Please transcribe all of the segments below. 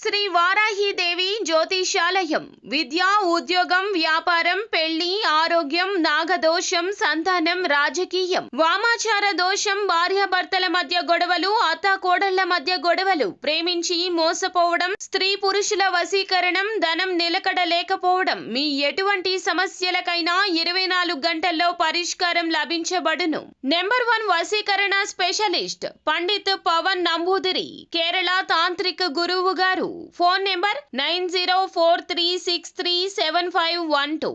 శ్రీ వారాహిదేవి జ్యోతిషాలయం విద్య, ఉద్యోగం, వ్యాపారం, పెళ్లి, ఆరోగ్యం, నాగదోషం, సంతానం, రాజకీయం, వామాచార దోషం, భార్యాభర్తల మధ్య గొడవలు, అత్తాకోడళ్ల మధ్య గొడవలు, ప్రేమించి మోసపోవడం, స్త్రీ పురుషుల వశీకరణం, ధనం నిలకడ లేకపోవడం, మీ ఎటువంటి సమస్యలకైనా 24 గంటల్లో పరిష్కారం లభించబడును. నెంబర్ 1 వశీకరణ స్పెషలిస్ట్ పండిత్ పవన్ నంబూదిరి, కేరళ తాంత్రిక గురువు గారు. Phone number 9043637512.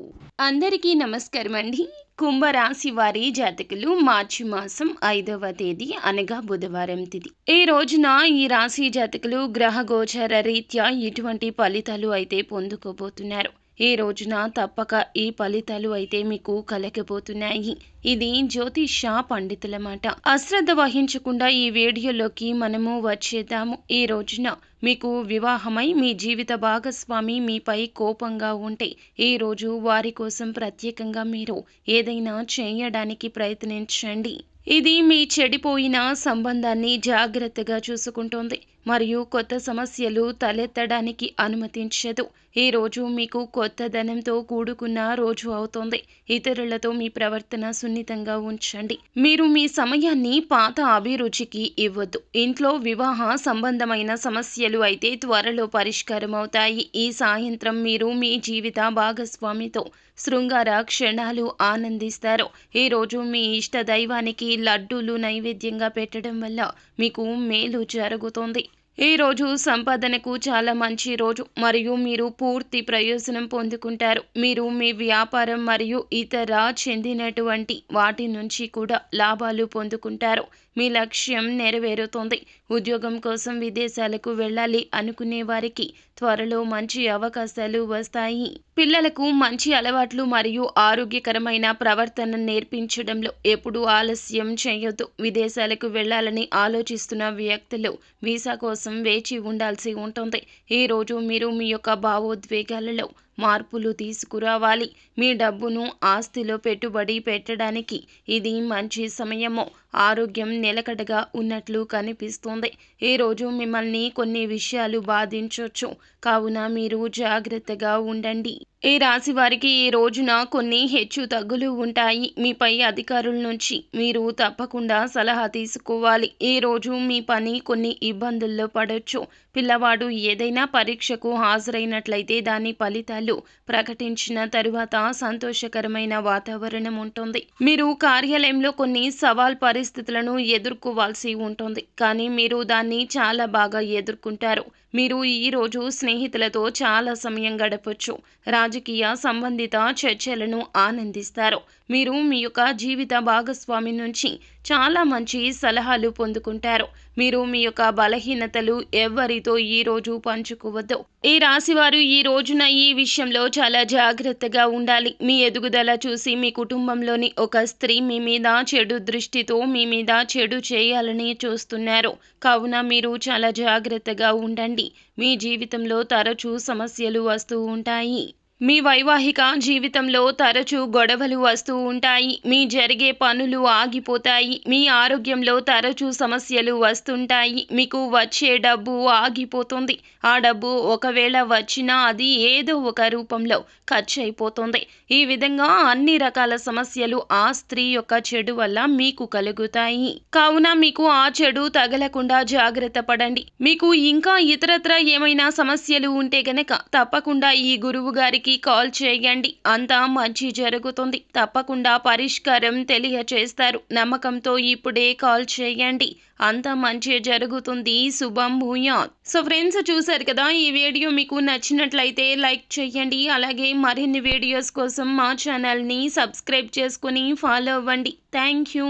అందరికీ నమస్కారం అండి. కుంభరాశి వారి జాతకులు మార్చి మాసం 5వ తేదీ అనగా బుధవారం తిథి. ఈ రోజున ఈ రాశి జాతకులు గ్రహ గోచర రీత్యా ఇటువంటి ఫలితాలు అయితే పొందుకోబోతున్నారు. ఈ రోజున తప్పక ఈ ఫలితాలు అయితే మీకు కలగబోతున్నాయి. ఇది జ్యోతిష పండితుల మాట. అశ్రద్ధ వహించకుండా ఈ వీడియోలోకి మనము వచ్చేద్దాము. ఈ రోజున మీకు వివాహమై మీ జీవిత భాగస్వామి మీపై కోపంగా ఉంటే ఈ రోజు వారి కోసం ప్రత్యేకంగా మీరు ఏదైనా చేయడానికి ప్రయత్నించండి. ఇది మీ చెడిపోయిన సంబంధాన్ని జాగ్రత్తగా చూసుకుంటోంది మరియు కొత్త సమస్యలు తలెత్తడానికి అనుమతించదు. ఈ రోజు మీకు కొత్త ధనంతో కూడుకున్న రోజు అవుతోంది. ఇతరులతో మీ ప్రవర్తన సున్నితంగా ఉంచండి. మీరు మీ సమయాన్ని పాత అభిరుచికి ఇవ్వద్దు. ఇంట్లో వివాహ సంబంధమైన సమస్యలు అయితే త్వరలో పరిష్కారం అవుతాయి. ఈ సాయంత్రం మీరు మీ జీవిత భాగస్వామితో శృంగార క్షణాలు ఆనందిస్తారు. ఈరోజు మీ ఇష్ట దైవానికి లడ్డూలు నైవేద్యంగా పెట్టడం వల్ల మీకు మేలు జరుగుతోంది. ఈ రోజు సంపాదనకు చాలా మంచి రోజు మరియు మీరు పూర్తి ప్రయోజనం పొందుకుంటారు. మీరు మీ వ్యాపారం మరియు ఇతర చెందినటువంటి వాటి నుంచి కూడా లాభాలు పొందుకుంటారు. మీ లక్ష్యం నెరవేరుతుంది. ఉద్యోగం కోసం విదేశాలకు వెళ్ళాలి అనుకునే వారికి త్వరలో మంచి అవకాశాలు వస్తాయి. పిల్లలకు మంచి అలవాట్లు మరియు ఆరోగ్యకరమైన ప్రవర్తన నేర్పించడంలో ఎప్పుడూ ఆలస్యం చేయొద్దు. విదేశాలకు వెళ్ళాలని ఆలోచిస్తున్న వ్యక్తులు వీసా కోసం వేచి ఉండాల్సి ఉంటుంది. ఈ రోజు మీరు మీ యొక్క భావోద్వేగాలలో మార్పులు తీసుకురావాలి. మీ డబ్బును ఆస్తిలో పెట్టుబడి పెట్టడానికి ఇది మంచి సమయము. ఆరోగ్యం నిలకడగా ఉన్నట్లు కనిపిస్తుంది. ఈరోజు మిమ్మల్ని కొన్ని విషయాలు బాధించవచ్చు, కావున మీరు జాగ్రత్తగా ఉండండి. ఈ రాశి వారికి ఈ రోజున కొన్ని హెచ్చు తగ్గులు ఉంటాయి. మీపై అధికారుల నుంచి మీరు తప్పకుండా సలహా తీసుకోవాలి. ఈ రోజు మీ పని కొన్ని ఇబ్బందుల్లో పడవచ్చు. పిల్లవాడు ఏదైనా పరీక్షకు హాజరైనట్లయితే దాని ఫలితాలు ప్రకటించిన తరువాత సంతోషకరమైన వాతావరణం ఉంటుంది. మీరు కార్యాలయంలో కొన్ని సవాల్ పరిస్థితులను ఎదుర్కోవాల్సి ఉంటుంది, కానీ మీరు దాన్ని చాలా బాగా ఎదుర్కొంటారు. మీరు ఈ రోజు స్నేహితులతో చాలా సమయం గడపొచ్చు. రాజకీయ సంబంధిత చర్చలను ఆనందిస్తారు. మీరు మీ యొక్క జీవిత భాగస్వామి నుంచి చాలా మంచి సలహాలు పొందుకుంటారు. మీరు మీ యొక్క బలహీనతలు ఎవరితో ఈ రోజు పంచుకోవద్దు. ఈ రాశివారు ఈ రోజున ఈ విషయంలో చాలా జాగ్రత్తగా ఉండాలి. మీ ఎదుగుదల చూసి మీ కుటుంబంలోని ఒక స్త్రీ మీ మీద చెడు దృష్టితో మీ మీద చెడు చేయాలని చూస్తున్నారు. కావున మీరు చాలా జాగ్రత్తగా ఉండండి. మీ జీవితంలో తరచూ సమస్యలు వస్తూ ఉంటాయి. మీ వైవాహిక జీవితంలో తరచూ గొడవలు వస్తూ ఉంటాయి. మీ జరిగే పనులు ఆగిపోతాయి. మీ ఆరోగ్యంలో తరచూ సమస్యలు వస్తుంటాయి. మీకు వచ్చే డబ్బు ఆగిపోతుంది. ఆ డబ్బు ఒకవేళ వచ్చినా అది ఏదో ఒక రూపంలో ఖర్చు అయిపోతుంది. ఈ విధంగా అన్ని రకాల సమస్యలు ఆ స్త్రీ యొక్క చెడు వల్ల మీకు కలుగుతాయి. కావున మీకు ఆ చెడు తగలకుండా జాగ్రత్త పడండి. మీకు ఇంకా ఇతరత్ర ఏమైనా సమస్యలు ఉంటే గనక తప్పకుండా ఈ గురువు గారికి కాల్ చేయండి. అంతా మంచి జరుగుతుంది. తప్పకుండా పరిష్కారం తెలియచేస్తారు. నమ్మకంతో ఇప్పుడే కాల్ చేయండి. అంతా మంచి జరుగుతుంది. శుభం భూయాత్. సో ఫ్రెండ్స్, చూసారు కదా, ఈ వీడియో మీకు నచ్చినట్లయితే లైక్ చేయండి. అలాగే మరిన్ని వీడియోస్ కోసం మా ఛానల్ని సబ్స్క్రైబ్ చేసుకుని ఫాలో అవ్వండి. Thank you.